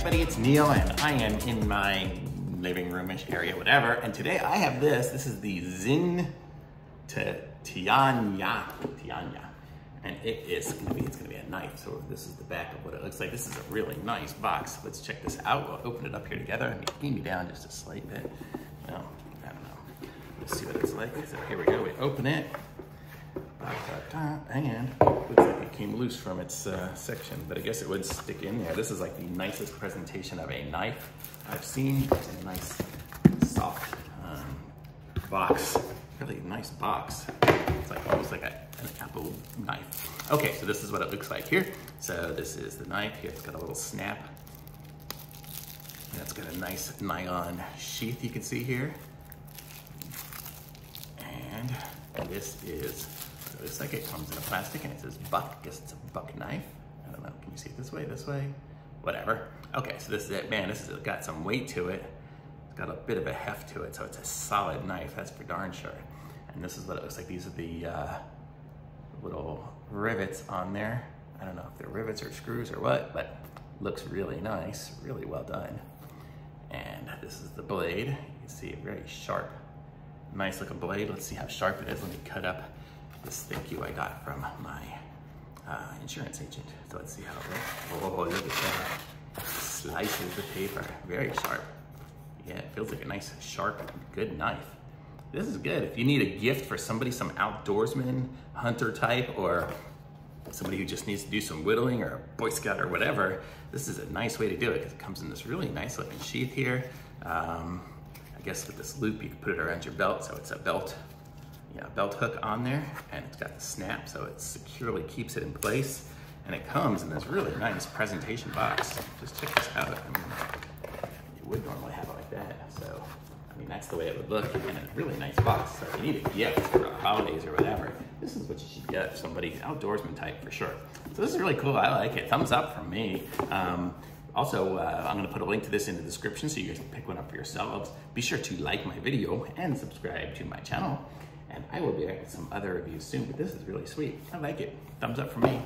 everybody, it's Neil, and I am in my living roomish area, whatever. And today I have this. This is the Tianya, and it's gonna be a knife. So this is the back of what it looks like. This is a really nice box. Let's check this out. We'll open it up here together. And beat me down just a slight bit. Well, I don't know. Let's see what it's like. So here we go. We open it. And looks like it came loose from its section, but I guess it would stick in there. This is like the nicest presentation of a knife I've seen. It's a nice, soft box. Really nice box. It's like almost like an Apple knife. Okay, so this is what it looks like here. So this is the knife. Here it's got a little snap. And it's got a nice nylon sheath you can see here. And this is, it looks like it comes in a plastic and it says buck. I guess it's a buck knife. I don't know, can you see it this way? Whatever. Okay, so this is it. Man, this has got some weight to it. It's got a bit of a heft to it, so it's a solid knife, that's for darn sure. And this is what it looks like. These are the little rivets on there. I don't know if they're rivets or screws or what, but looks really nice, really well done. And this is the blade. You can see it very sharp. Nice looking blade. Let's see how sharp it is. Let me cut up this thank you I got from my insurance agent. So let's see how it looks. Oh, look at that. Slices the paper. Very sharp. Yeah, it feels like a nice, sharp, good knife. This is good. If you need a gift for somebody, some outdoorsman, hunter type, or somebody who just needs to do some whittling, or a Boy Scout or whatever, this is a nice way to do it because it comes in this really nice looking sheath here. I guess with this loop, you can put it around your belt, so it's a belt, belt hook on there, and it's got the snap, so it securely keeps it in place. And it comes in this really nice presentation box. Just check this out. I mean, you would normally have it like that, so I mean, that's the way it would look in a really nice box. So if you need a gift for holidays or whatever, this is what you should get for somebody, outdoorsman type for sure. So this is really cool. I like it. Thumbs up from me. Also, I'm going to put a link to this in the description so you guys can pick one up for yourselves. Be sure to like my video and subscribe to my channel. And I will be back with some other reviews soon, but this is really sweet. I like it. Thumbs up from me.